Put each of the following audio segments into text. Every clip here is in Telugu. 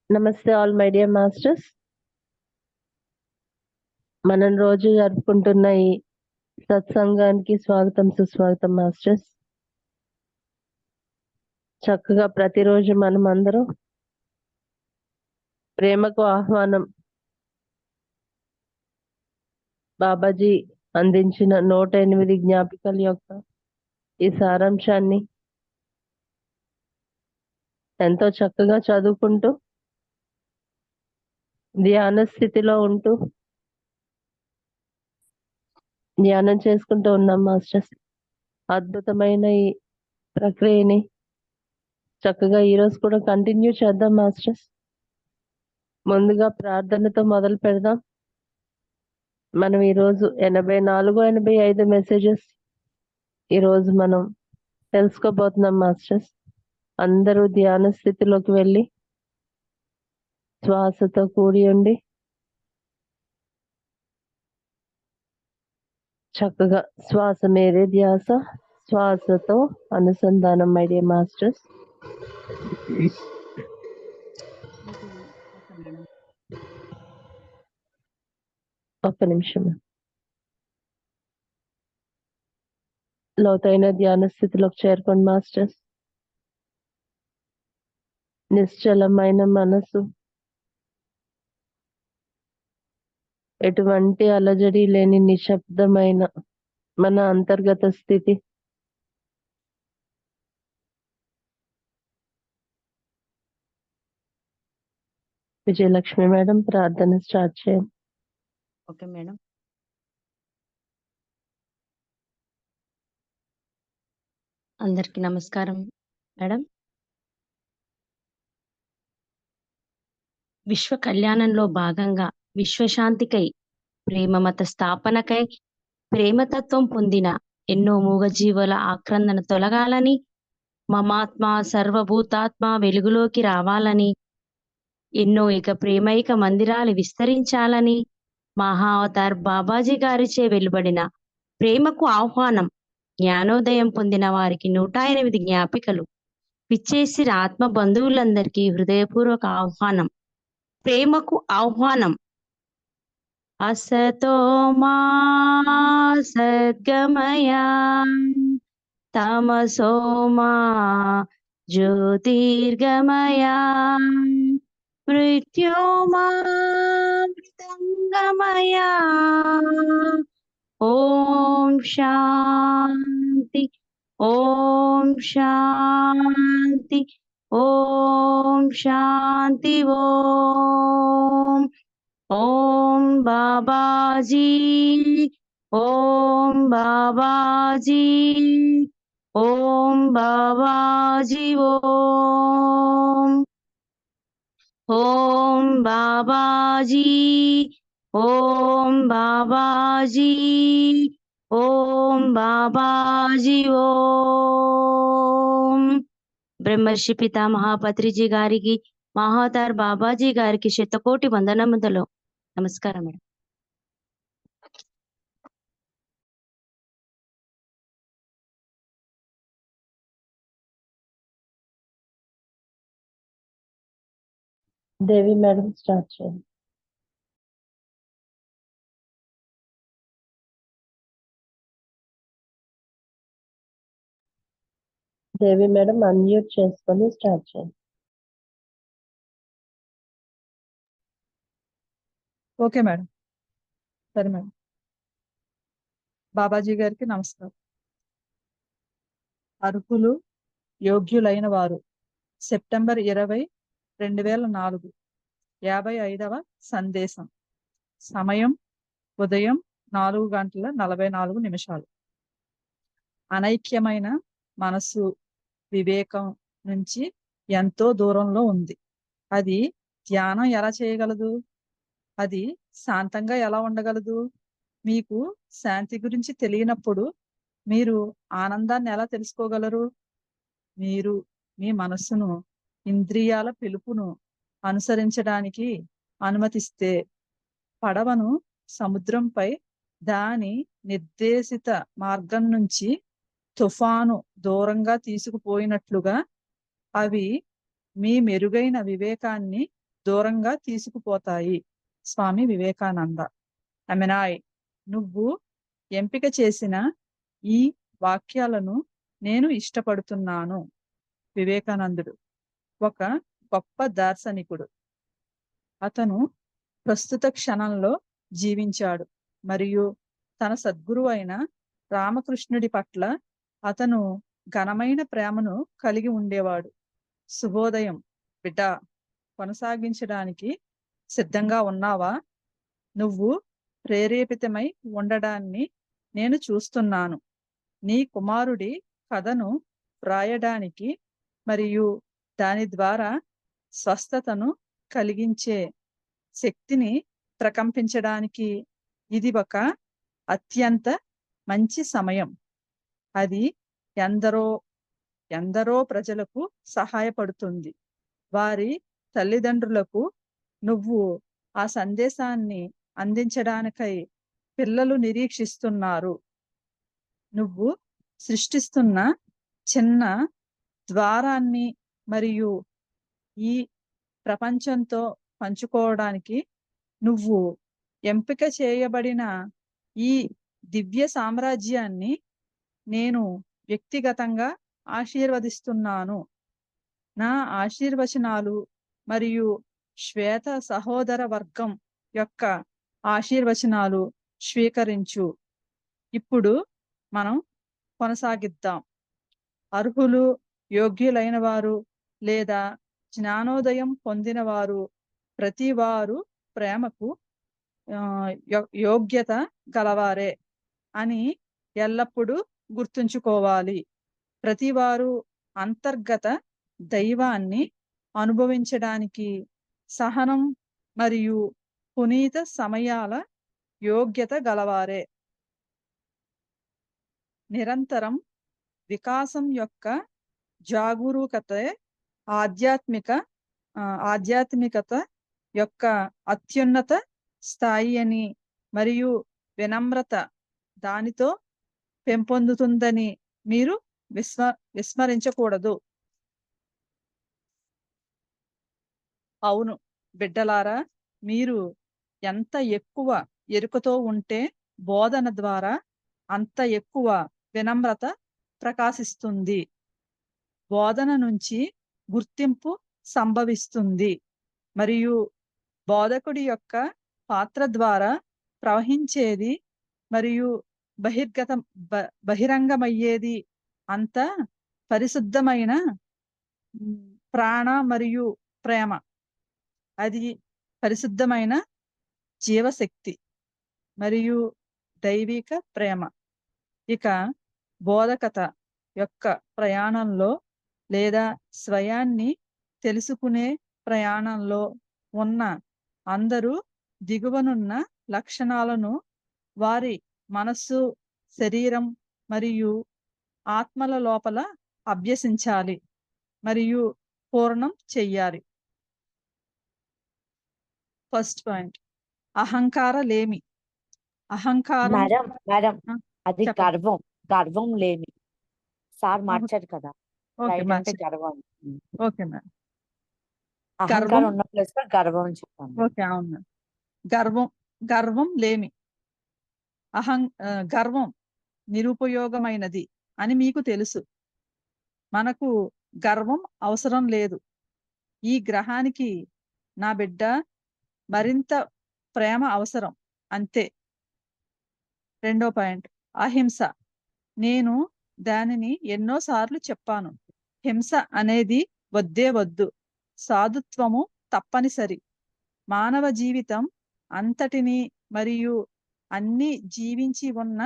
నమస్తే ఆల్ మై డియర్ మాస్టర్స్. మనం రోజు జరుపుకుంటున్న ఈ సత్సంగానికి స్వాగతం సుస్వాగతం మాస్టర్స్. చక్కగా ప్రతిరోజు మనం అందరం ప్రేమకు ఆహ్వానం బాబాజీ అందించిన 108 జ్ఞాపికల యొక్క ఈ సారాంశాన్ని ఎంతో చక్కగా చదువుకుంటూ ధ్యాన స్థితిలో ఉంటూ ధ్యానం చేసుకుంటూ ఉన్నాం మాస్టర్స్. అద్భుతమైన ఈ ప్రక్రియని చక్కగా ఈరోజు కూడా కంటిన్యూ చేద్దాం మాస్టర్స్. ముందుగా ప్రార్థనతో మొదలు పెడదాం. మనం ఈరోజు 84, 85 మెసేజెస్ ఈరోజు మనం తెలుసుకోబోతున్నాం మాస్టర్స్. అందరూ ధ్యాన స్థితిలోకి వెళ్ళి శ్వాసతో కూడి ఉండి చక్కగా శ్వాస మేరే ధ్యాస, శ్వాసతో అనుసంధానం మై డియర్ మాస్టర్స్. ఒక్క నిమిషం. లోతైన ధ్యాన స్థితిలోకి చేరుకోండి మాస్టర్స్. నిశ్చలమైన మనసు, ఎటువంటి అలజడి లేని నిశ్శబ్దమైన మన అంతర్గత స్థితి. విజయలక్ష్మి మేడం ప్రార్థన స్టార్ట్ చేయండి. Okay madam. అందరికీ నమస్కారం మేడం. విశ్వ కళ్యాణంలో భాగంగా విశ్వశాంతికై, ప్రేమ మత స్థాపనకై, ప్రేమతత్వం పొందిన ఎన్నో మూగజీవుల ఆక్రందన తొలగాలని, మమాత్మ సర్వభూతాత్మ వెలుగులోకి రావాలని, ఎన్నో ఇక ప్రేమైక మందిరాలు విస్తరించాలని మహావతార్ బాబాజీ గారిచే వెలువడిన ప్రేమకు ఆహ్వానం. జ్ఞానోదయం పొందిన వారికి 108 జ్ఞాపికలు పిచ్చేసిన ఆత్మ బంధువులందరికీ హృదయపూర్వక ఆహ్వానం. ప్రేమకు ఆహ్వానం. అసతో మా సద్గమయ, తమసో మా జ్యోతిర్గమయ, మృత్యోర్మృతంగమయ. ఓం శాంతి, ఓం శాంతి, ఓం శాంతి. ఓం ఓం బాబాజీ, ఓం బాబాజీ, ఓం బాబాజీ. ఓం ఓం బాబాజీ, ఓం బాబాజీ, ఓం బాబాజీ. ఓం బ్రహ్మర్షి పితామహ పత్రిజీ గారికి, మహావతార్ బాబాజీ గారికి శతకోటి వందనములు. నమస్కారం మేడం. దేవి మేడం స్టార్ట్ చేయండి. దేవి మేడం అన్మ్యూట్ చేసుకొని స్టార్ట్ చేయండి. Okay madam. సరే మేడం. బాబాజీ గారికి నమస్కారం. అర్హులు యోగ్యులైన వారు సెప్టెంబర్ 20, 2004 55వ సందేశం. సమయం ఉదయం 4:44. అనైక్యమైన మనసు వివేకం నుంచి ఎంతో దూరంలో ఉంది. అది ధ్యానం ఎలా చేయగలదు? అది శాంతంగా ఎలా ఉండగలదు? మీకు శాంతి గురించి తెలియనప్పుడు మీరు ఆనందాన్ని ఎలా తెలుసుకోగలరు? మీరు మీ మనస్సును ఇంద్రియాల పిలుపును అనుసరించడానికి అనుమతిస్తే పడవను సముద్రంపై దాని నిర్దేశిత మార్గం నుంచి తుఫాను దూరంగా తీసుకుపోయినట్లుగా అవి మీ మెరుగైన వివేకాన్ని దూరంగా తీసుకుపోతాయి. స్వామి వివేకానంద. అమెనాయ్, నువ్వు ఎంపిక చేసిన ఈ వాక్యాలను నేను ఇష్టపడుతున్నాను. వివేకానందుడు ఒక గొప్ప దార్శనికుడు. అతను ప్రస్తుత క్షణంలో జీవించాడు మరియు తన సద్గురువు అయిన రామకృష్ణుడి పట్ల అతను ఘనమైన ప్రేమను కలిగి ఉండేవాడు. శుభోదయం బిడ్డ, కొనసాగించడానికి సిద్ధంగా ఉన్నావా? నువ్వు ప్రేరేపితమై ఉండడాన్ని నేను చూస్తున్నాను. నీ కుమారుడి కథను వ్రాయడానికి మరియు దాని ద్వారా స్వస్థతను కలిగించే శక్తిని ప్రకంపించడానికి ఇది ఒక అత్యంత మంచి సమయం. అది ఎందరో ప్రజలకు సహాయపడుతుంది. వారి తల్లిదండ్రులకు నువ్వు ఆ సందేశాన్ని అందించడానికై పిల్లలు నిరీక్షిస్తున్నారు. నువ్వు సృష్టిస్తున్న చిన్న ద్వారాన్ని మరియు ఈ ప్రపంచంతో పంచుకోవడానికి నువ్వు ఎంపిక చేయబడిన ఈ దివ్య సామ్రాజ్యాన్ని నేను వ్యక్తిగతంగా ఆశీర్వదిస్తున్నాను. నా ఆశీర్వచనాలు మరియు శ్వేత సహోదర వర్గం యొక్క ఆశీర్వచనాలు స్వీకరించు. ఇప్పుడు మనం కొనసాగిద్దాం. అర్హులు, యోగ్యులైన వారు లేదా జ్ఞానోదయం పొందిన వారు ప్రతి వారు ప్రేమకు యోగ్యత గలవారే అని ఎల్లప్పుడూ గుర్తుంచుకోవాలి. ప్రతివారు అంతర్గత దైవాన్ని అనుభవించడానికి సహనం మరియు పునీత సమయాల యోగ్యత గలవారే. నిరంతరం వికాసం యొక్క జాగరూకతే ఆధ్యాత్మికత యొక్క అత్యున్నత స్థాయి అని మరియు వినమ్రత దానితో పెంపొందుతుందని మీరు విస్మరించకూడదు. అవును బిడ్డలారా, మీరు ఎంత ఎక్కువ ఎరుకతో ఉంటే బోధన ద్వారా అంత ఎక్కువ వినమ్రత ప్రకాశిస్తుంది. బోధన నుంచి గుర్తింపు సంభవిస్తుంది మరియు బోధకుడి యొక్క పాత్ర ద్వారా ప్రవహించేది మరియు బహిరంగమయ్యేది అంత పరిశుద్ధమైన ప్రాణ మరియు ప్రేమ. అది పరిశుద్ధమైన జీవశక్తి మరియు దైవిక ప్రేమ. ఇక బోధకత యొక్క ప్రయాణంలో లేదా స్వయాన్ని తెలుసుకునే ప్రయాణంలో ఉన్న అందరూ దిగువనున్న లక్షణాలను వారి మనస్సు, శరీరం మరియు ఆత్మల లోపల అభ్యసించాలి మరియు పూర్ణం చెయ్యాలి. ఫస్ట్ పాయింట్, అహంకారలేమి. అహంకారం మేడం అది చెప్పండి. గర్వం లేమి. సార్ మార్చారు కదా, ఓకే రైట్ అంటే మంచిది. గర్వం. Okay madam. అహంకారం ఉన్న ప్లేస్ లో గర్వం చెప్పండి. ఓకే అవును మేడం. గర్వం లేమి. గర్వం నిరుపయోగమైనది అని మీకు తెలుసు. మనకు గర్వం అవసరం లేదు. ఈ గ్రహానికి నా బిడ్డ మరింత ప్రేమ అవసరం, అంతే. రెండో పాయింట్, అహింస. నేను దానిని ఎన్నోసార్లు చెప్పాను. హింస అనేది వద్దే వద్దు. సాధుత్వము తప్పనిసరి. మానవ జీవితం అంతటిని మరియు అన్ని జీవించి ఉన్న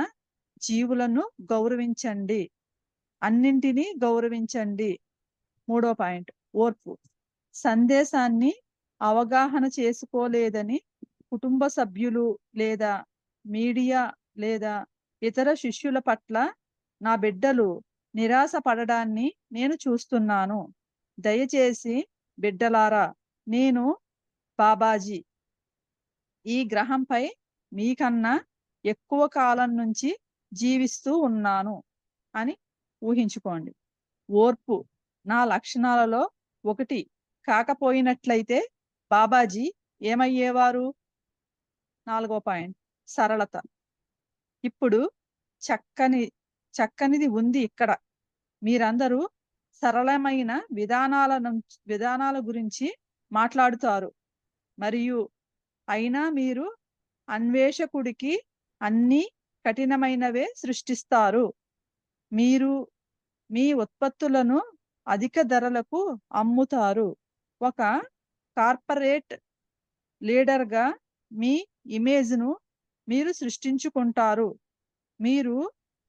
జీవులను గౌరవించండి. అన్నింటినీ గౌరవించండి. మూడో పాయింట్, ఓర్పు. సందేశాన్ని అవగాహన చేసుకోలేదని కుటుంబ సభ్యులు లేదా మీడియా లేదా ఇతర శిష్యుల పట్ల నా బిడ్డలు నిరాశ పడడాన్ని నేను చూస్తున్నాను. దయచేసి బిడ్డలారా, నేను బాబాజీ ఈ గ్రహంపై మీకన్నా ఎక్కువ కాలం నుంచి జీవిస్తూ ఉన్నాను అని ఊహించుకోండి. ఓర్పు నా లక్షణాలలో ఒకటి కాకపోయినట్లయితే బాబాజీ ఏమయ్యేవారు? 4వ పాయింట్ సరళత. ఇప్పుడు చక్కనిది ఉంది ఇక్కడ. మీరందరూ సరళమైన విధానాల గురించి మాట్లాడుతారు, మరియు అయినా మీరు అన్వేషకుడికి అన్ని కఠినమైనవే సృష్టిస్తారు. మీరు మీ ఉత్పత్తులను అధిక ధరలకు అమ్ముతారు. ఒక కార్పొరేట్ లీడర్గా మీ ఇమేజ్ను మీరు సృష్టించుకుంటారు. మీరు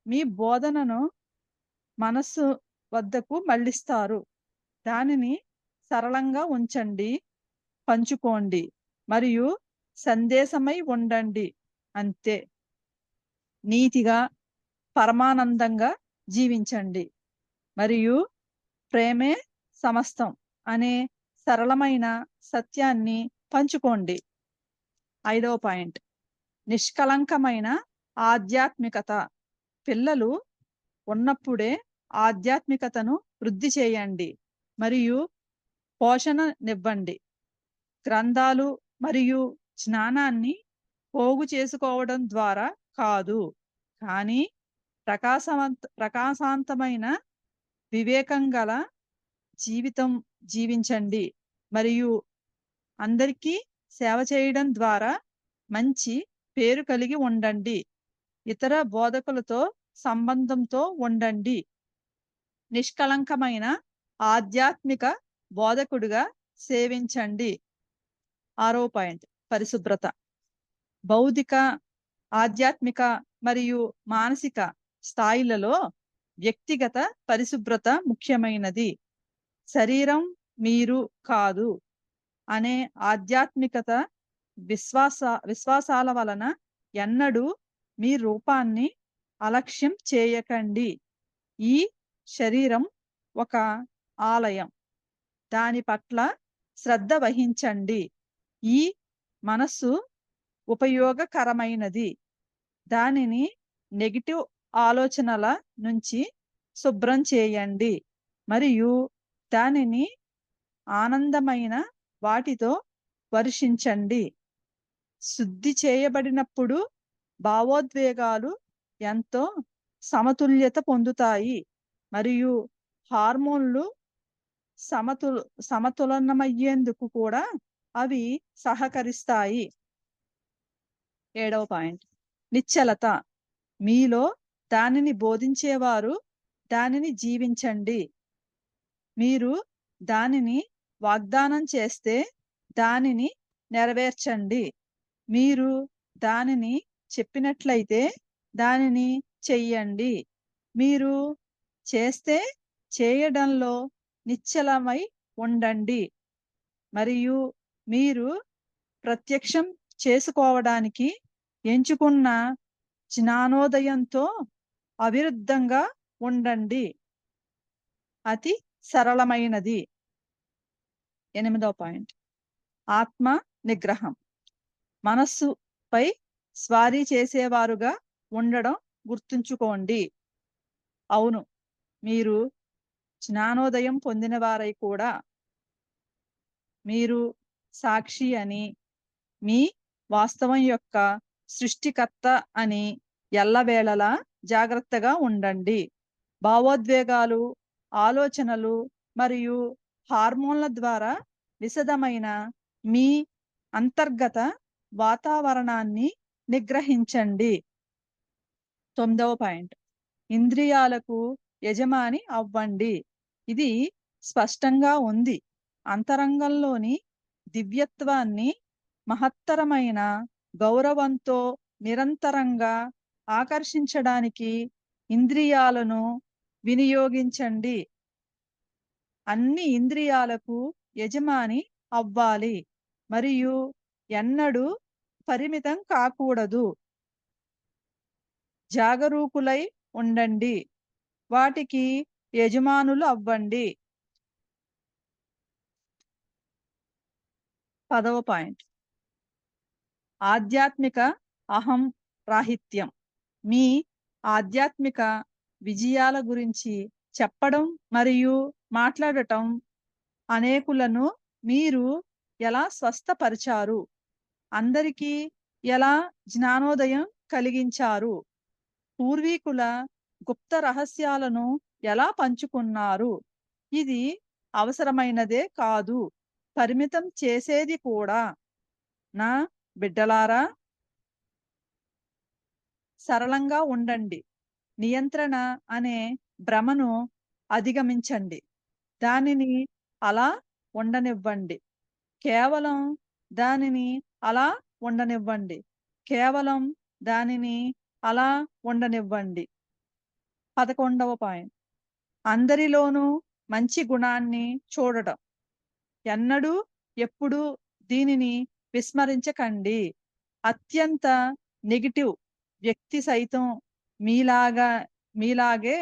మీ బోధనను మనస్సు వద్దకు మళ్ళిస్తారు. దానిని సరళంగా ఉంచండి, పంచుకోండి మరియు సందేశమై ఉండండి. అంతే. నీతిగా, పరమానందంగా జీవించండి మరియు ప్రేమే సమస్తం అనే సరళమైన సత్యాన్ని పంచుకోండి. 5వ పాయింట్ నిష్కలంకమైన ఆధ్యాత్మికత. పిల్లలు ఉన్నప్పుడే ఆధ్యాత్మికతను వృద్ధి చేయండి మరియు పోషణనివ్వండి. గ్రంథాలు మరియు జ్ఞానాన్ని పోగు చేసుకోవడం ద్వారా కాదు, కానీ ప్రకాశవంతమైన వివేకం గల జీవితం జీవించండి మరియు అందరికీ సేవ చేయడం ద్వారా మంచి పేరు కలిగి ఉండండి. ఇతర బోధకులతో సంబంధంతో ఉండండి. నిష్కలంకమైన ఆధ్యాత్మిక బోధకుడిగా సేవించండి. 6వ పాయింట్ పరిశుభ్రత. బౌద్ధిక, ఆధ్యాత్మిక మరియు మానసిక స్థాయిలలో వ్యక్తిగత పరిశుభ్రత ముఖ్యమైనది. శరీరం మీరు కాదు అనే ఆధ్యాత్మికత విశ్వాసాల వలన ఎన్నడూ మీ రూపాన్ని అలక్ష్యం చేయకండి. ఈ శరీరం ఒక ఆలయం, దాని పట్ల శ్రద్ధ వహించండి. ఈ మనస్సు ఉపయోగకరమైనది, దానిని నెగిటివ్ ఆలోచనల నుంచి శుభ్రం చేయండి మరియు దానిని ఆనందమైన వాటితో వర్షించండి. శుద్ధి చేయబడినప్పుడు భావోద్వేగాలు ఎంతో సమతుల్యత పొందుతాయి మరియు హార్మోన్లు సమతులనమయ్యేందుకు కూడా అవి సహకరిస్తాయి. 7వ పాయింట్ నిశ్చలత. మీలో దానిని బోధించేవారు దానిని జీవించండి. మీరు దానిని వాగ్దానం చేస్తే దానిని నెరవేర్చండి. మీరు దానిని చెప్పినట్లయితే దానిని చెయ్యండి. మీరు చేస్తే చేయడంలో నిశ్చలమై ఉండండి మరియు మీరు ప్రత్యక్షం చేసుకోవడానికి ఎంచుకున్న జ్ఞానోదయంతో అవిరుద్ధంగా ఉండండి. అతి సరళమైనది. 8వ పాయింట్ ఆత్మ నిగ్రహం. మనస్సుపై స్వారీ చేసేవారుగా ఉండడం గుర్తుంచుకోండి. అవును, మీరు జ్ఞానోదయం పొందిన వారై కూడా మీరు సాక్షి అని, మీ వాస్తవం యొక్క సృష్టికర్త అని ఎల్లవేళలా జాగ్రత్తగా ఉండండి. భావోద్వేగాలు, ఆలోచనలు మరియు హార్మోన్ల ద్వారా విశదమైన మీ అంతర్గత వాతావరణాన్ని నిగ్రహించండి. 9వ పాయింట్ ఇంద్రియాలకు యజమాని అవ్వండి. ఇది స్పష్టంగా ఉంది. అంతరంగంలోని దివ్యత్వాన్ని మహత్తరమైన గౌరవంతో నిరంతరంగా ఆకర్షించడానికి ఇంద్రియాలను వినియోగించండి. అన్ని ఇంద్రియాలకు యజమాని అవ్వాలి మరియు ఎన్నడూ పరిమితం కాకూడదు. జాగరూకులై ఉండండి, వాటికి యజమానులు అవ్వండి. 10వ పాయింట్ ఆధ్యాత్మిక అహం రాహిత్యం. మీ ఆధ్యాత్మిక విజయాల గురించి చెప్పడం మరియు మాట్లాడటం అనేకులను మీరు ఎలా స్వస్థపరిచారు? అందరికీ ఎలా జ్ఞానోదయం కలిగించారు? పూర్వీకుల గుప్త రహస్యాలను ఎలా పంచుకున్నారు? ఇది అవసరమైనదే కాదు, పరిమితం చేసేది కూడా. నా బిడ్డలారా, సరళంగా ఉండండి. నియంత్రణ అనే భ్రమను అధిగమించండి. దానిని అలా ఉండనివ్వండి. కేవలం దానిని అలా ఉండనివ్వండి. కేవలం దానిని అలా ఉండనివ్వండి. 11వ పాయింట్. అందరిలోనూ మంచి గుణాన్ని చూడటం. ఎన్నడూ ఎప్పుడూ దీనిని విస్మరించకండి. అత్యంత నెగిటివ్ వ్యక్తి సైతం మీలాగే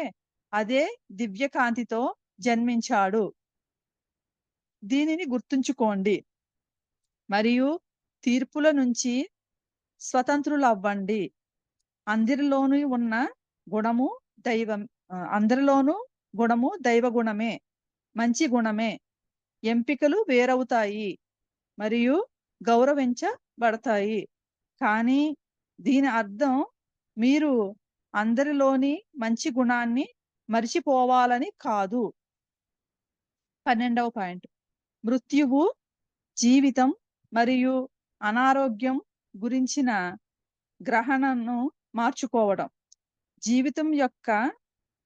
అదే దివ్యకాంతితో జన్మించాడు. దీనిని గుర్తుంచుకోండి మరియు తీర్పుల నుంచి స్వతంత్రులవ్వండి. అందరిలోనూ ఉన్న గుణము అందరిలోనూ గుణము దైవ గుణమే, మంచి గుణమే. ఎంపికలు వేరవుతాయి మరియు గౌరవించబడతాయి. కానీ దీని అర్థం మీరు అందరిలోని మంచి గుణాన్ని మరిచిపోవాలని కాదు. 12వ పాయింట్. మృత్యువు, జీవితం మరియు అనారోగ్యం గురించిన గ్రహణను మార్చుకోవడం. జీవితం యొక్క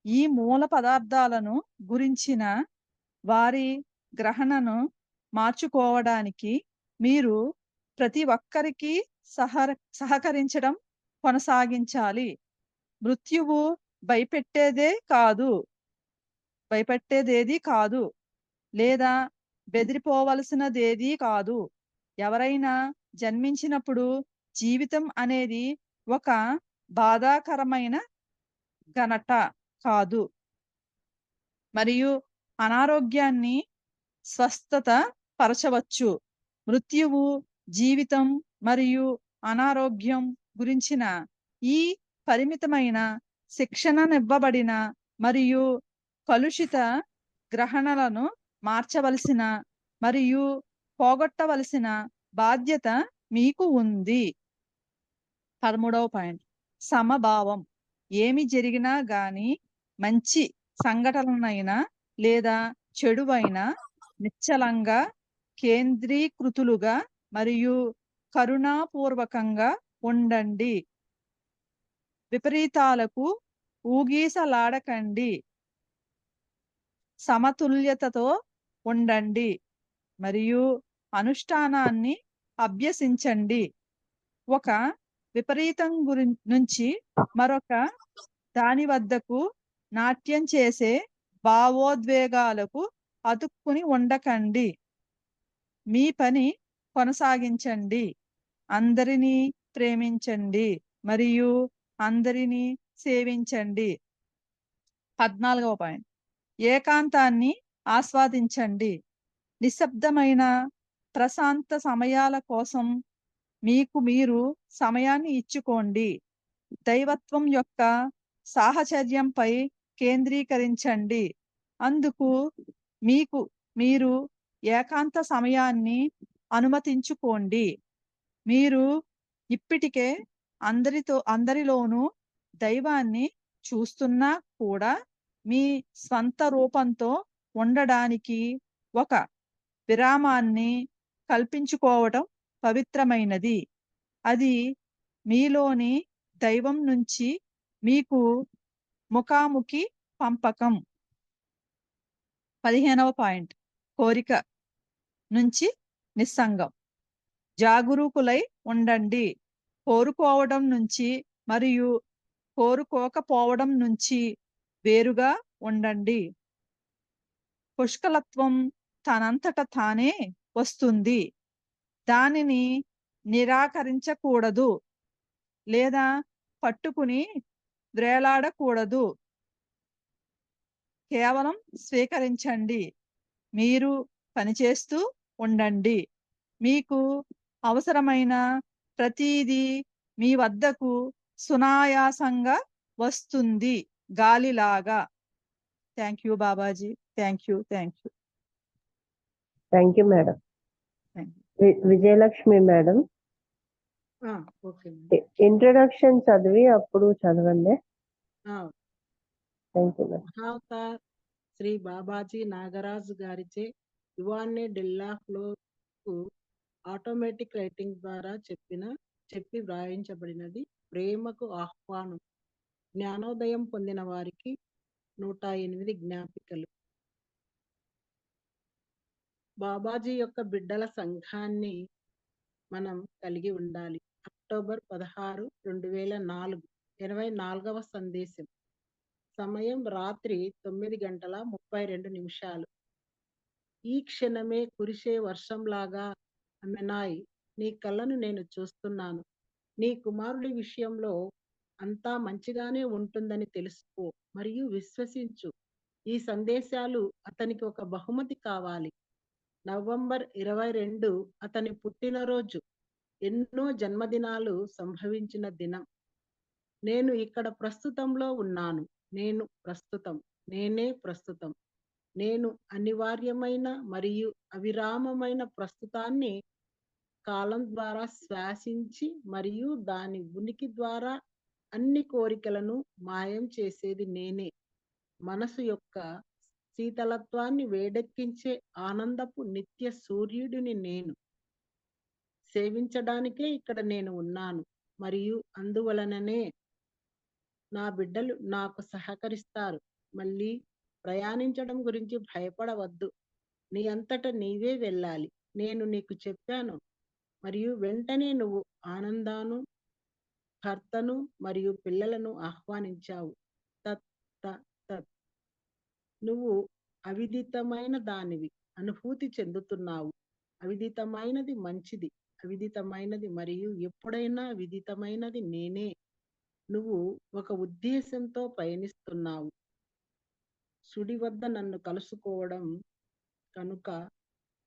ఈ మూల పదార్థాలను గురించిన వారి గ్రహణను మార్చుకోవడానికి మీరు ప్రతి ఒక్కరికి సహకరించడం కొనసాగించాలి. మృత్యువు భయపెట్టేదేది కాదు లేదా బెదిరిపోవలసినదేది కాదు. ఎవరైనా జన్మించినప్పుడు జీవితం అనేది ఒక బాధాకరమైన ఘనత కాదు మరియు అనారోగ్యాన్ని స్వస్థత పరచవచ్చు. మృత్యువు, జీవితం మరియు అనారోగ్యం గురించిన ఈ పరిమితమైన శిక్షణనివ్వబడిన మరియు కలుషిత గ్రహణలను మార్చవలసిన మరియు పోగొట్టవలసిన బాధ్యత మీకు ఉంది. 13వ పాయింట్. సమభావం. ఏమి జరిగినా గాని, మంచి సంఘటనలైనా లేదా చెడువైనా నిశ్చలంగా, కేంద్రీకృతులుగా మరియు కరుణాపూర్వకంగా ఉండండి. విపరీతాలకు ఊగీసలాడకండి. సమతుల్యతతో ఉండండి మరియు అనుష్ఠానాన్ని అభ్యసించండి. ఒక విపరీతం నుంచి మరొక దాని వద్దకు నాట్యం చేసే భావోద్వేగాలకు అతుక్కుని ఉండకండి. మీ పని కొనసాగించండి. అందరినీ ప్రేమించండి మరియు అందరినీ సేవించండి. 14వ పాయింట్. ఏకాంతాన్ని ఆస్వాదించండి. నిశ్శబ్దమైన ప్రశాంత సమయాల కోసం మీకు మీరు సమయాన్ని ఇచ్చుకోండి. దైవత్వం యొక్క సాహచర్యంపై కేంద్రీకరించండి. అందుకు మీకు మీరు ఏకాంత సమయాన్ని అనుమతించుకోండి. మీరు ఇప్పటికే అందరిలోనూ దైవాన్ని చూస్తున్నా కూడా మీ స్వంత రూపంతో ఉండడానికి ఒక విరామాన్ని కల్పించుకోవటం పవిత్రమైనది. అది మీలోని దైవం నుంచి మీకు ముఖాముఖి పంపకం. 15వ పాయింట్. కోరిక నుంచి నిస్సంగం. జాగరూకులై ఉండండి. కోరుకోవడం నుంచి మరియు కోరుకోకపోవడం నుంచి వేరుగా ఉండండి. పుష్కలత్వం తనంతట తానే వస్తుంది. దానిని నిరాకరించకూడదు లేదా పట్టుకుని వ్రేలాడకూడదు. కేవలం స్వీకరించండి. మీరు పనిచేస్తూ ఉండండి. మీకు అవసరమైన ప్రతిదీ మీ వద్దకు సునాయాసంగా వస్తుంది, గాలిలాగా. Thank you Babaji. Thank you. Thank you madam. Thank you. Vijayalakshmi madam. Okay introduction చదివి అప్పుడు చదవండి. Madam. Thank you madam. Mahavatar Shri Babaji Nagaraju గారిచే యువాన్నే డెల్లా ఫ్లోకు ఆటోమేటిక్ రైటింగ్ ద్వారా చెప్పి వ్రాయించబడినది ప్రేమకు ఆహ్వానం. జ్ఞానోదయం పొందిన వారికి 108 జ్ఞాపికలు. బాబాజీ యొక్క బిడ్డల సంఘాన్ని మనం కలిగి ఉండాలి. అక్టోబర్ 16, 2004, 84వ సందేశం. సమయం రాత్రి 9:32. ఈ క్షణమే కురిసే వర్షంలాగా అమెనాయ్, నీ కళ్ళను నేను చూస్తున్నాను. నీ కుమారుడి విషయంలో అంతా మంచిగానే ఉంటుందని తెలుసుకో మరియు విశ్వసించు. ఈ సందేశాలు అతనికి ఒక బహుమతి కావాలి. నవంబర్ 22 అతని పుట్టినరోజు. ఎన్నో జన్మదినాలు సంభవించిన దినం. నేను ఇక్కడ ప్రస్తుతంలో ఉన్నాను. నేను ప్రస్తుతం. నేనే ప్రస్తుతం. నేను అనివార్యమైన మరియు అవిరామమైన ప్రస్తుతాన్ని కాలం ద్వారా శ్వాసించి మరియు దాని ఉనికి ద్వారా అన్ని కోరికలను మాయం చేసేది నేనే. మనసు యొక్క శీతలత్వాన్ని వేడెక్కించే ఆనందపు నిత్య సూర్యుడిని నేను. సేవించడానికే ఇక్కడ నేను ఉన్నాను మరియు అందువలననే నా బిడ్డలు నాకు సహకరిస్తారు. మళ్ళీ ప్రయాణించడం గురించి భయపడవద్దు. నీ అంతట నీవే వెళ్ళాలి. నేను నీకు చెప్పాను మరియు వెంటనే నువ్వు ఆనందాను, భర్తను మరియు పిల్లలను ఆహ్వానించావు. తత్ త- తత్. నువ్వు అవిదితమైన దానివి అనుభూతి చెందుతున్నావు. అవిదితమైనది మంచిది. అవిదితమైనది మరియు ఎప్పుడైనా విదితమైనది నేనే. నువ్వు ఒక ఉద్దేశంతో పయనిస్తున్నావు. సుడి వద్ద నన్ను కలుసుకోవడం కనుక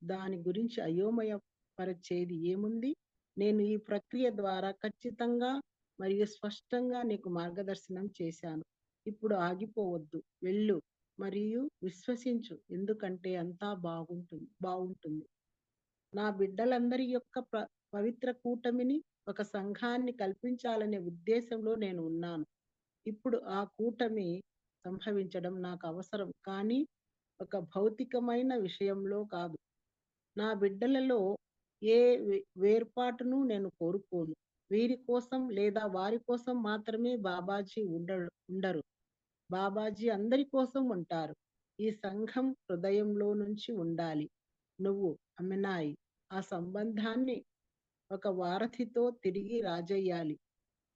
దాని గురించి అయోమయపరిచేది ఏముంది? నేను ఈ ప్రక్రియ ద్వారా ఖచ్చితంగా మరియు స్పష్టంగా నీకు మార్గదర్శనం చేశాను. ఇప్పుడు ఆగిపోవద్దు. వెళ్ళు మరియు విశ్వసించు, ఎందుకంటే అంతా బాగుంటుంది. నా బిడ్డలందరి యొక్క పవిత్ర కూటమిని, ఒక సంఘాన్ని కల్పించాలనే ఉద్దేశంలో నేను ఉన్నాను. ఇప్పుడు ఆ కూటమి సంభవించడం నాకు అవసరం, కానీ ఒక భౌతికమైన విషయంలో కాదు. నా బిడ్డలలో ఏ వేర్పాటును నేను కోరుకోను. వీరి కోసం లేదా వారి కోసం మాత్రమే బాబాజీ ఉండరు. బాబాజీ అందరి కోసం ఉంటారు. ఈ సంఘం హృదయంలో నుంచి ఉండాలి. నువ్వు అమెనాయ్ ఆ సంబంధాన్ని ఒక వారధితో తిరిగి రాజయ్యాలి.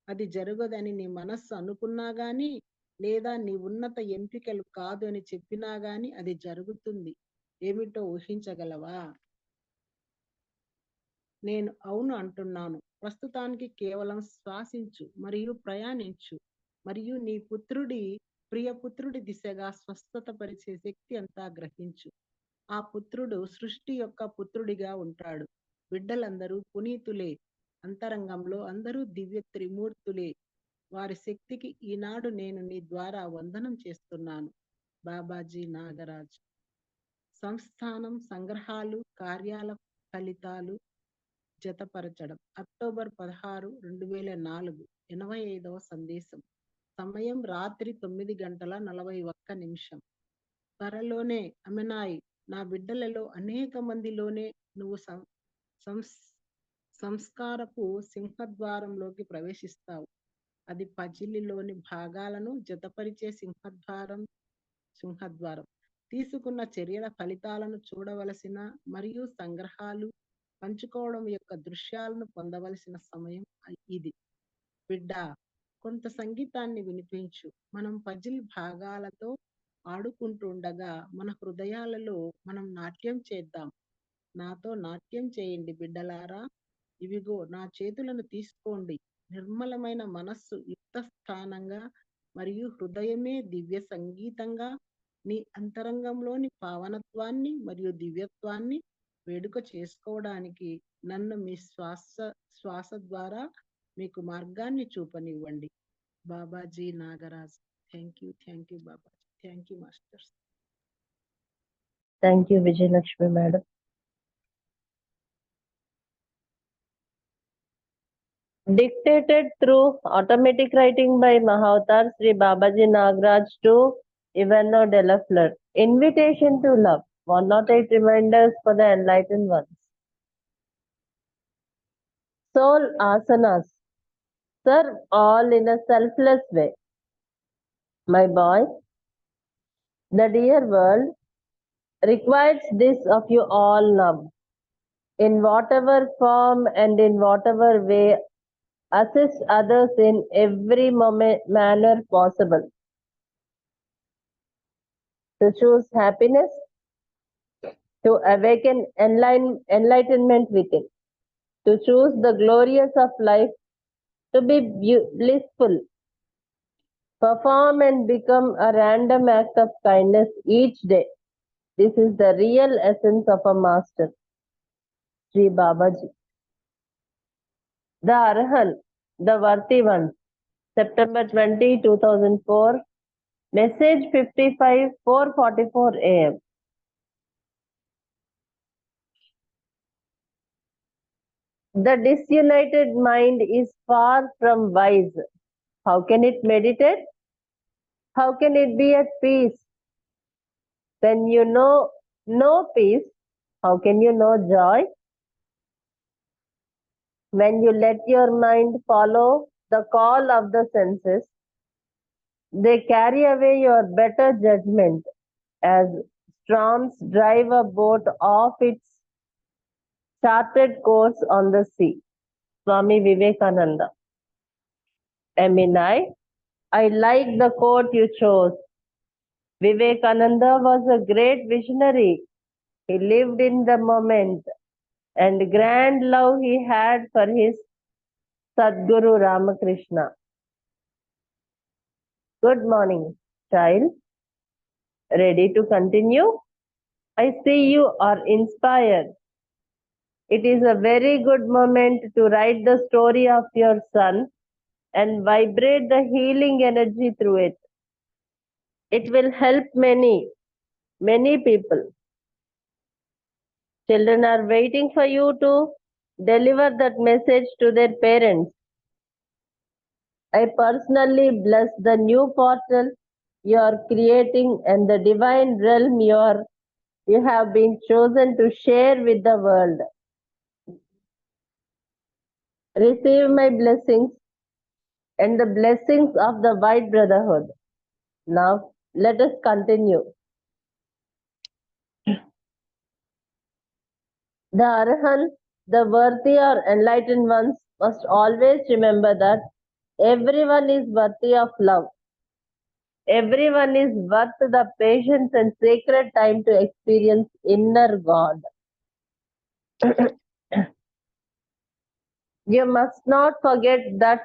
అది జరగదని నీ మనస్సు అనుకున్నా గాని, లేదా నీ ఉన్నత ఎంపికలు కాదు అని చెప్పినా గాని అది జరుగుతుంది. ఏమిటో ఊహించగలవా? నేను అవును అంటున్నాను. ప్రస్తుతానికి కేవలం శ్వాసించు మరియు ప్రయాణించు మరియు నీ ప్రియపుత్రుడి దిశగా స్వస్థత పరిచే శక్తి అంతా గ్రహించు. ఆ పుత్రుడు సృష్టి యొక్క పుత్రుడిగా ఉంటాడు. బిడ్డలందరూ పునీతులే. అంతరంగంలో అందరూ దివ్య త్రిమూర్తులే. వారి శక్తికి ఈనాడు నేను నీ ద్వారా వందనం చేస్తున్నాను. బాబాజీ నాగరాజ్. సంస్థానం, సంగ్రహాలు, కార్యాల ఫలితాలు జతపరచడం. అక్టోబర్ 16, 2004, 85వ సందేశం. సమయం రాత్రి 9:41. త్వరలోనే అమెనాయ్, నా బిడ్డలలో అనేక మందిలోనే నువ్వు సంస్కారపు సింహద్వారంలోకి ప్రవేశిస్తావు. అది పజిలిలోని భాగాలను జతపరిచే సింహద్వారం. తీసుకున్న చర్యల ఫలితాలను చూడవలసిన మరియు సంగ్రహాలు పంచుకోవడం యొక్క దృశ్యాలను పొందవలసిన సమయం ఇది. బిడ్డ, కొంత సంగీతాన్ని వినిపించు. మనం పజిల్ భాగాలతో ఆడుకుంటుండగా మన హృదయాలలో మనం నాట్యం చేద్దాం. నాతో నాట్యం చేయండి బిడ్డలారా. ఇవిగో నా చేతులను తీసుకోండి. నిర్మలమైన మనస్సు యుక్త స్థానంగా మరియు హృదయమే దివ్య సంగీతంగా నీ అంతరంగంలోని పావనత్వాన్ని మరియు దివ్యత్వాన్ని వేడుక చేసుకోవడానికి నన్ను మీ శ్వాస ద్వారా మీకు మార్గాన్ని చూపనివ్వండి. Babaji Nagaraj. Thank you Babaji. Thank you masters. Thank you Vijayalakshmi madam. Dictated through automatic writing by Mahavatar Sri Babaji Nagraj to Ivano Della Fleur. Invitation to love. 108 reminders for the enlightened ones. Soul asanas. Serve all in a selfless way. My boy, the dear world requires this of you all now. In whatever form and in whatever way, assist others in every manner possible. To choose happiness, to awaken enlightenment within, to choose the glorious of life, to be blissful, perform and become a random act of kindness each day. This is the real essence of a master, Sri Babaji. The Arhan, the worthy ones, September 20, 2004, message 55, 4:44 a.m. The disunited mind is far from wise. How can it meditate? How can it be at peace? When you know no peace, how can you know joy? When you let your mind follow the call of the senses, they carry away your better judgment as storms drive a boat off its charted course on the sea. Swami Vivekananda. I like the quote you chose. Vivekananda was a great visionary. He lived in the moment and grand love he had for his Sadguru Ramakrishna. Good morning, child. Ready to continue? I see you are inspired. It is a very good moment to write the story of your son and vibrate the healing energy through it. It will help many people. Children are waiting for you to deliver that message to their parents. I personally bless the new portal you are creating and the divine realm you have been chosen to share with the world. Receive my blessings and the blessings of the White Brotherhood. Now, let us continue. The Arhan, the worthy or enlightened ones, must always remember that everyone is worthy of love. Everyone is worth the patience and sacred time to experience inner God. You must not forget that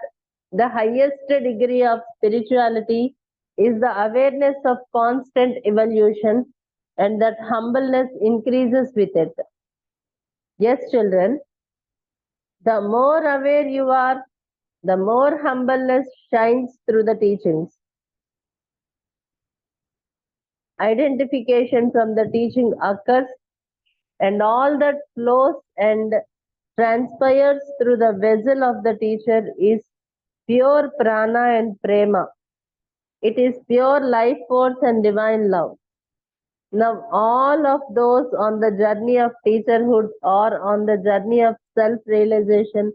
the highest degree of spirituality is the awareness of constant evolution and that humbleness increases with it. Yes, children, the more aware you are, the more humbleness shines through the teachings. Identification from the teaching occurs, and all that flows and transpires through the vessel of the teacher is pure prana and prema. It is pure life force and divine love. Now, all of those on the journey of teacherhood or on the journey of self-realization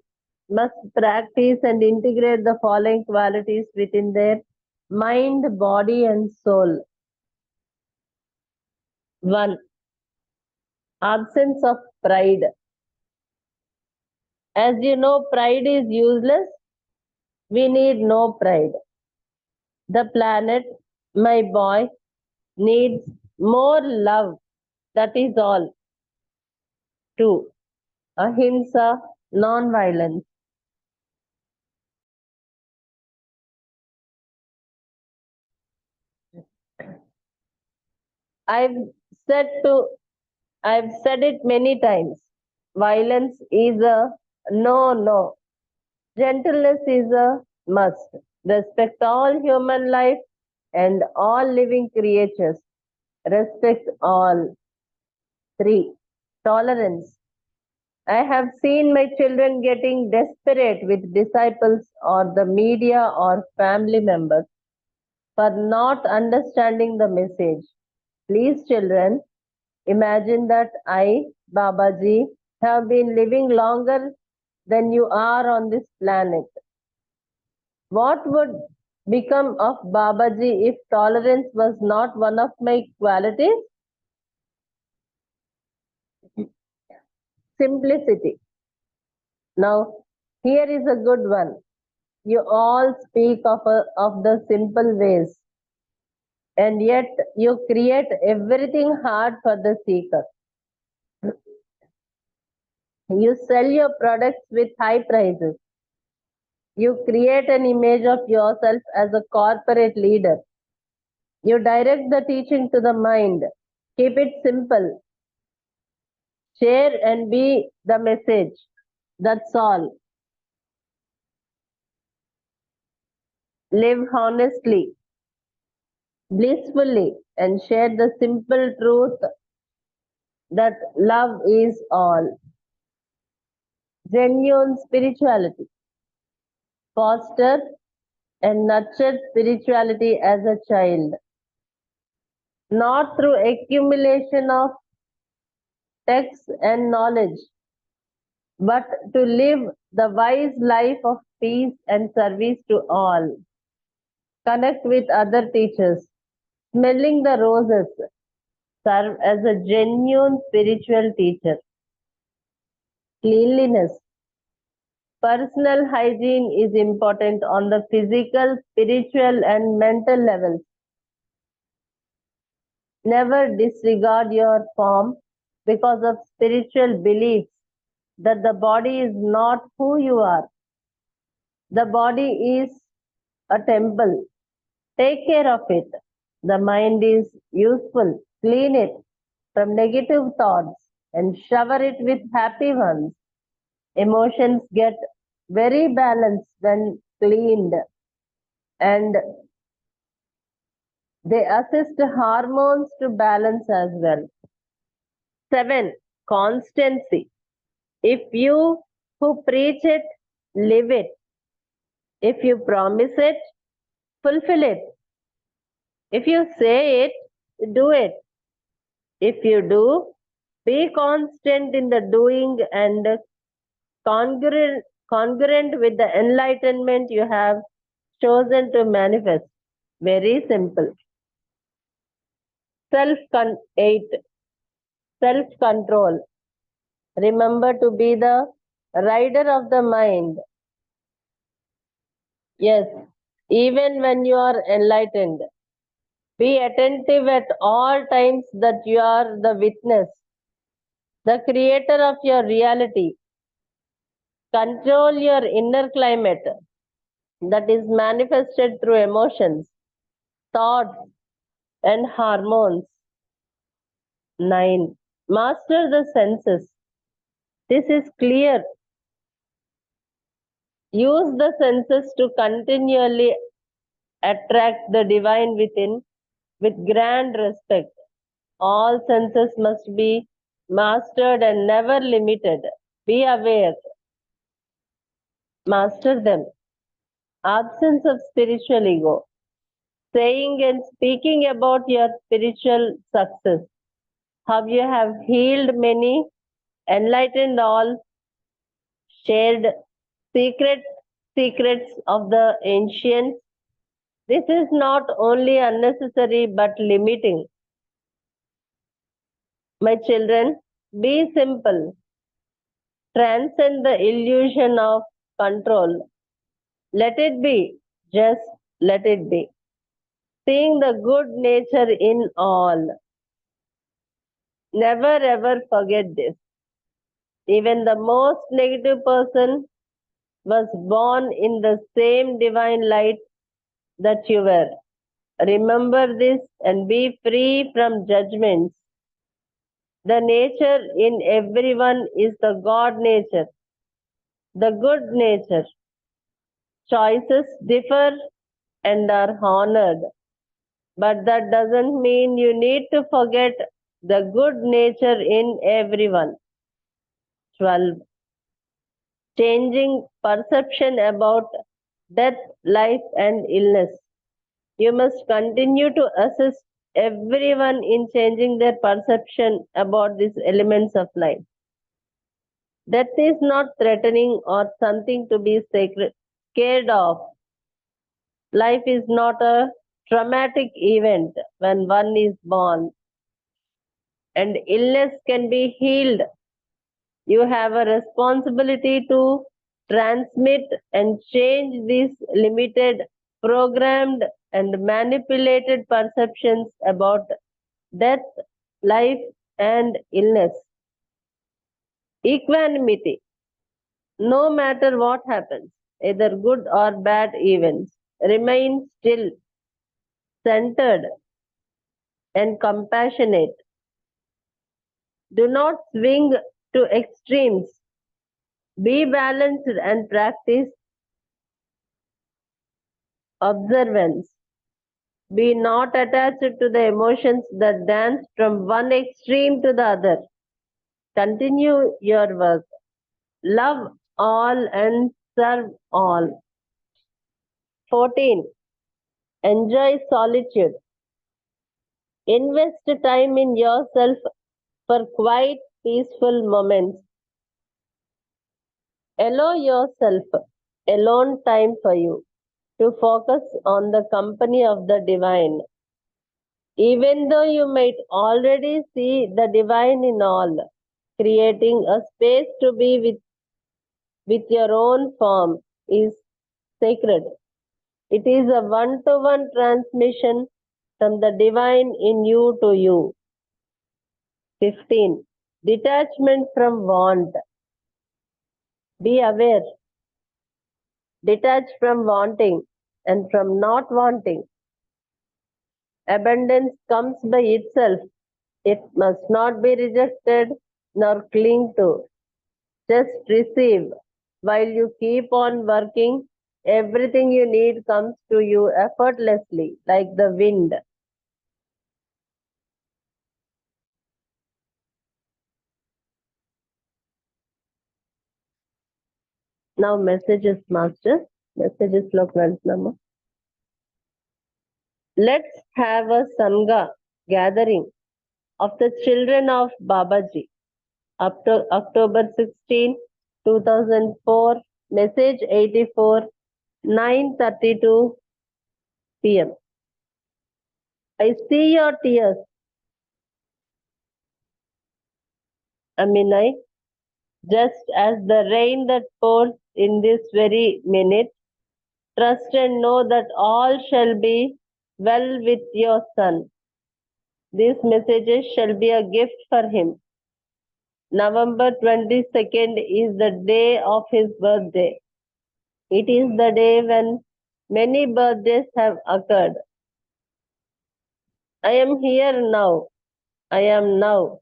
must practice and integrate the following qualities within their mind, body, and soul. 1. Absence of pride. As you know, pride is useless. We need no pride. The planet, my boy, needs more love. That is all. 2. Ahimsa, non-violence. I've said it many times. Violence is a no. Gentleness is a must. Respect all human life and all living creatures. Respect all. 3. Tolerance. I have seen my children getting desperate with disciples or the media or family members for not understanding the message. Please, children, imagine that I, Babaji, have been living longer than you are on this planet. What would become of Babaji if tolerance was not one of my qualities? Simplicity. Now, here is a good one. You all speak of the simple ways, and yet you create everything hard for the seeker. You sell your products with high prices. You create an image of yourself as a corporate leader. You direct the teaching to the mind. Keep it simple. Share and be the message. That's all. Live honestly, blissfully, and share the simple truth that love is all. Genuine spirituality. Foster and nurture spirituality as a child, not through accumulation of texts and knowledge, but to live the wise life of peace and service to all. Connect with other teachers, smelling the roses, serve as a genuine spiritual teacher. Cleanliness. Personal hygiene is important on the physical, spiritual, and mental levels. Never disregard your form because of spiritual beliefs that the body is not who you are. The body is a temple. Take care of it. The mind is useful. Clean it from negative thoughts and shower it with happy ones. Emotions get very balanced when cleaned, and they assist hormones to balance as well. 7. Constancy. If you who preach it, live it. If you promise it, fulfill it. If you say it, do it. If you do, be constant in the doing and congruent with the enlightenment you have chosen to manifest. Very simple. 8. Self-control. Remember to be the rider of the mind. Yes, even when you are enlightened, be attentive at all times that you are the witness, the creator of your reality. Control your inner climate that is manifested through emotions, thoughts, and hormones. 9. Master the senses. This is clear. Use the senses to continually attract the divine within with grand respect. All senses must be mastered and never limited. Be aware. Master them. Absence of spiritual ego. Saying and speaking about your spiritual success. How you have healed many, enlightened all, shared secrets of the ancients. This is not only unnecessary but limiting. My children, be simple. Transcend the illusion of control. Let it be. Just let it be. Seeing the good nature in all. Never ever forget this. Even the most negative person was born in the same divine light that you were. Remember this and be free from judgments. The nature in everyone is the God nature, the good nature. Choices differ and are honored, but that doesn't mean you need to forget the good nature in everyone. 12. Changing perception about death, life, and illness. You must continue to assist everyone in changing their perception about these elements of life. Death is not threatening or something to be scared of. Life is not a traumatic event when one is born, and illness can be healed. You have a responsibility to transmit and change these limited, programmed, and manipulated perceptions about death, life, and illness. Equanimity. No matter what happens, either good or bad events, remain still, centered, and compassionate. Do not swing to extremes. Be balanced and practice observance. Be not attached to the emotions that dance from one extreme to the other. Continue your work. Love all and serve all. 14. Enjoy solitude. Invest time in yourself for quiet, peaceful moments. Allow yourself alone time for you to focus on the company of the divine. Even though you might already see the divine in all, creating a space to be with your own form is sacred. It is a one-to-one transmission from the divine in you to you. 15. Detachment from want. Be aware. Detach from wanting and from not wanting. Abundance comes by itself. It must not be rejected nor cling to. Just receive. While you keep on working, everything you need comes to you effortlessly, like the wind. Now messages, Master. Messages lo Nama. Let's have a Sangha gathering of the children of Babaji. Up to October 16, 2004, message 84, 9:32 p.m. I see your tears, Aminai, just as the rain that pours in this very minute. Trust and know that all shall be well with your son. These messages shall be a gift for him. November 22nd is the day of his birthday. It is the day when many birthdays have occurred. I am here now. I am now.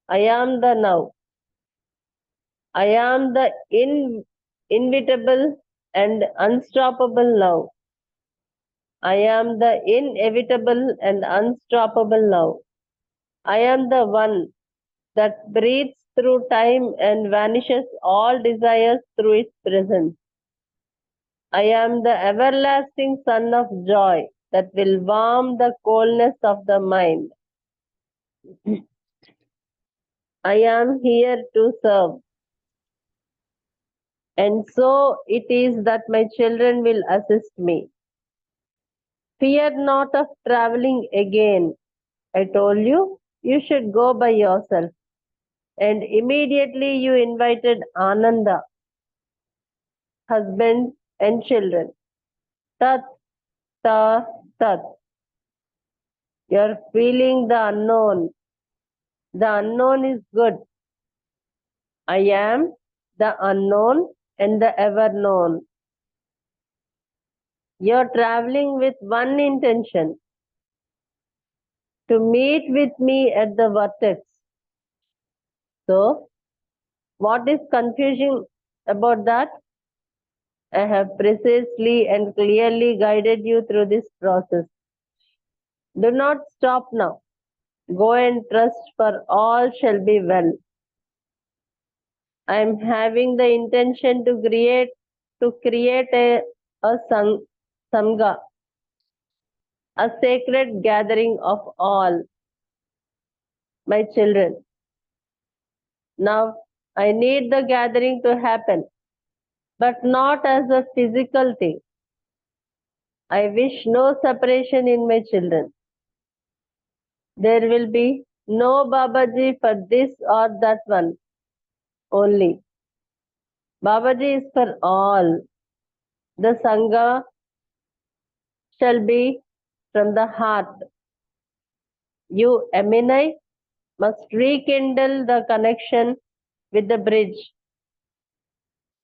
I am the now. I am the inevitable and unstoppable now. I am the inevitable and unstoppable now. I am the one that breathes through time and vanishes all desires through its presence. I am the everlasting sun of joy that will warm the coldness of the mind. I am here to serve. And so it is that my children will assist me. Fear not of traveling again. I told you, you should go by yourself. And immediately you invited Ananda, husband and children. Tat, ta, tat. You're feeling the unknown. The unknown is good. I am the unknown and the ever known. You're traveling with one intention, to meet with me at the vertex. So, what is confusing about that? I have precisely and clearly guided you through this process. Do not stop now. Go and trust, for all shall be well. I am having the intention to create a sangha, a sacred gathering of all my children. Now I need the gathering to happen, but not as a physical thing. I wish no separation in my children. There will be no Babaji for this or that one only. Babaji is for all. The Sangha shall be from the heart. You, Eminai, must rekindle the connection with the bridge.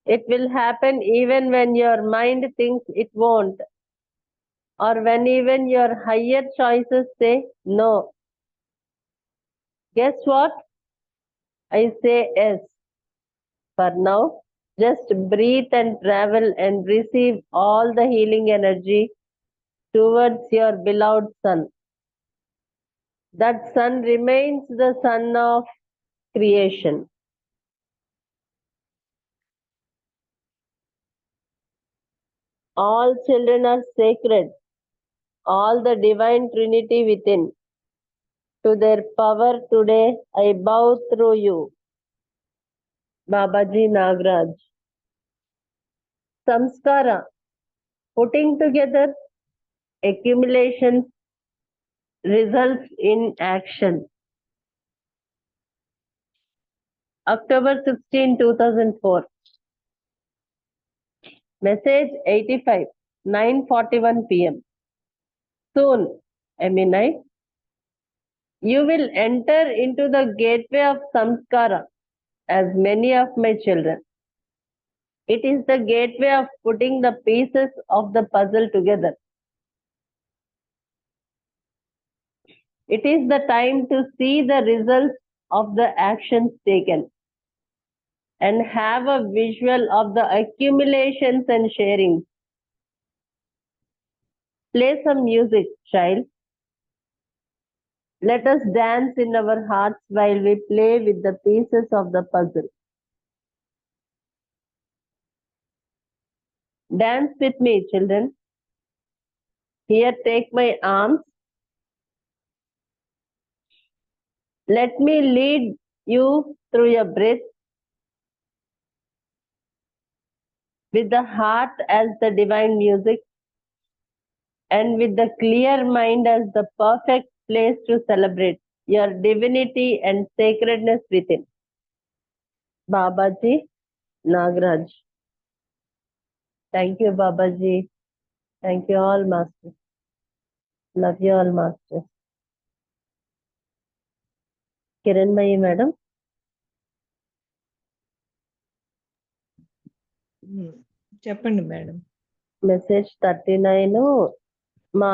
It will happen even when your mind thinks it won't, or when even your higher choices say no. Guess what? I say yes. For now, just breathe and travel and receive all the healing energy towards your beloved sun. That sun remains the sun of creation. All children are sacred, all the divine trinity within. To their power today, I bow through you. Babaji Nagraj. Samskara, putting together accumulation results in action. October 16, 2004. Message 85, 9:41 p.m. Soon, Eminai, you will enter into the gateway of samskara as many of my children. It is the gateway of putting the pieces of the puzzle together. It is the time to see the results of the actions taken and have a visual of the accumulations and sharings. Play some music, child. Let us dance in our hearts while we play with the pieces of the puzzle. Dance with me, children. Here, take my arms. Let me lead you through your breath with the heart as the divine music and with the clear mind as the perfect place to celebrate your divinity and sacredness within. Babaji Nagraj. Thank you, Babaji. Thank you all, Masters. Love you all, Masters. Kiranmayi, madam. చెప్పండి మేడం. మెసేజ్ 39 మా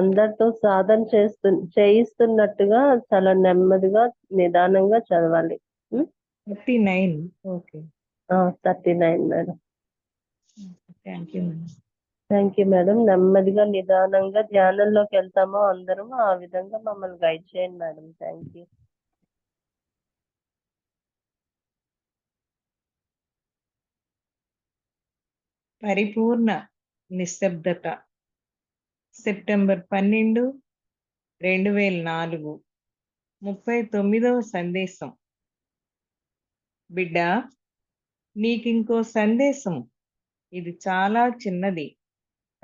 అందరితో సాధన చేయిస్తున్నట్టుగా చాలా నెమ్మదిగా నిదానంగా చదవాలి. 39. Okay. 39 madam. Thank you madam. Thank you madam. నెమ్మదిగా నిదానంగా ధ్యానంలోకి వెళ్తామో అందరం ఆ విధంగా మమ్మల్ని గైడ్ చేయండి మేడం. Thank you. పరిపూర్ణ నిశ్శబ్దత. సెప్టెంబర్ 12, 2004. 39వ సందేశం. బిడ్డ, నీకింకో సందేశం. ఇది చాలా చిన్నది,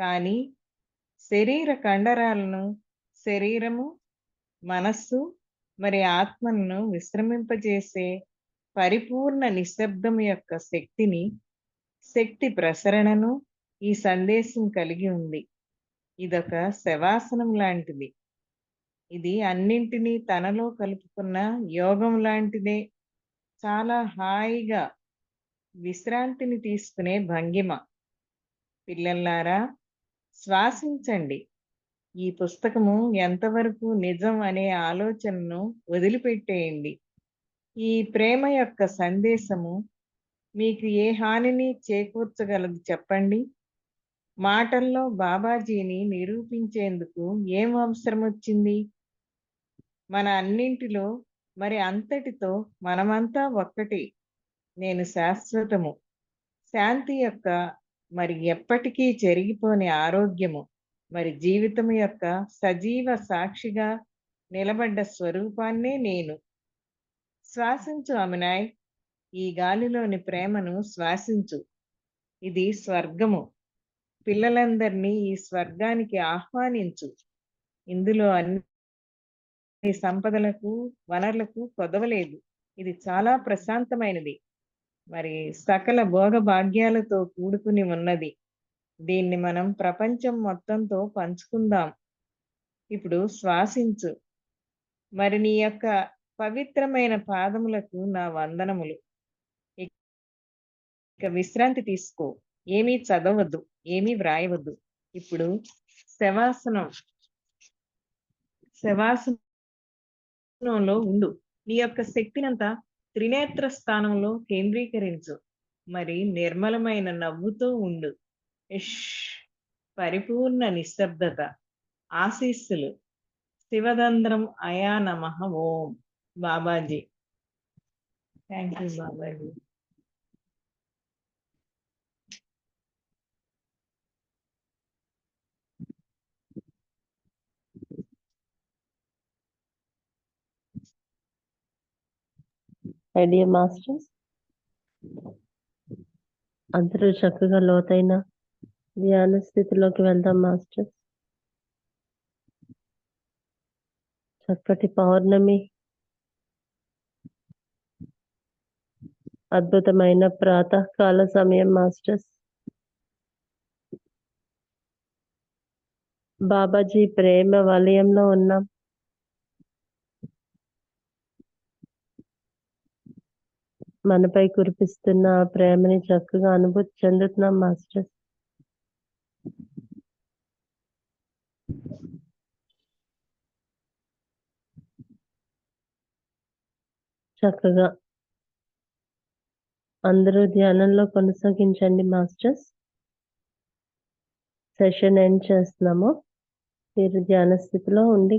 కానీ శరీర కండరాలను, శరీరము, మనస్సు మరి ఆత్మను విశ్రమింపజేసే పరిపూర్ణ నిశ్శబ్దం యొక్క శక్తి ప్రసరణను ఈ సందేశం కలిగి ఉంది. ఇదొక శవాసనం లాంటిది. ఇది అన్నింటినీ తనలో కలుపుకున్న యోగం లాంటిదే. చాలా హాయిగా విశ్రాంతిని తీసుకునే భంగిమ. పిల్లల్లారా, శ్వాసించండి. ఈ పుస్తకము ఎంతవరకు నిజం అనే ఆలోచనను వదిలిపెట్టేయండి. ఈ ప్రేమ యొక్క సందేశము మీకు ఏ హానిని చేకూర్చగలదు చెప్పండి? మాటల్లో బాబాజీని నిరూపించేందుకు ఏం అవసరం వచ్చింది? మన అన్నింటిలో మరి అంతటితో మనమంతా ఒక్కటి. నేను శాశ్వతము. శాంతి యొక్క మరి ఎప్పటికీ చెరిగిపోని ఆరోగ్యము, మరి జీవితం యొక్క సజీవ సాక్షిగా నిలబడ్డ స్వరూపాన్నే నేను. శ్వాసించు అమినాయ్, ఈ గాలిలోని ప్రేమను శ్వాసించు. ఇది స్వర్గము. పిల్లలందరినీ ఈ స్వర్గానికి ఆహ్వానించు. ఇందులో అన్ని సంపదలకు వనరులకు కొదవలేదు. ఇది చాలా ప్రశాంతమైనది, మరి సకల భోగ భాగ్యాలతో కూడుకుని ఉన్నది. దీన్ని మనం ప్రపంచం మొత్తంతో పంచుకుందాం. ఇప్పుడు శ్వాసించు. మరి నీ యొక్క పవిత్రమైన పాదములకు నా వందనములు. ఇక విశ్రాంతి తీసుకో. ఏమీ చదవద్దు, ఏమీ వ్రాయవద్దు. ఇప్పుడు శవాసనంలో ఉండు. నీ యొక్క శక్తినంతా త్రినేత్ర స్థానంలో కేంద్రీకరించు. మరి నిర్మలమైన నవ్వుతో ఉండు. పరిపూర్ణ నిశ్శబ్దత. ఆశీస్సులు. శివదంద్రం అయా నమః ఓం. Babaji. Thank you Babaji. My dear masters, అందరూ చక్కగా లోతైన ధ్యాన స్థితిలోకి వెళ్దాం మాస్టర్స్. చక్కటి పౌర్ణమి, అద్భుతమైన ప్రాతకాల సమయం మాస్టర్స్. బాబాజీ ప్రేమ వలయంలో ఉన్నాం. మనపై కురిపిస్తున్న ఆ ప్రేమని చక్కగా అనుభూతి చెందుతున్నాం మాస్టర్స్. చక్కగా అందరూ ధ్యానంలో కొనసాగించండి మాస్టర్స్. సెషన్ ఎండ్ చేస్తున్నాము. మీరు ధ్యాన స్థితిలో ఉండి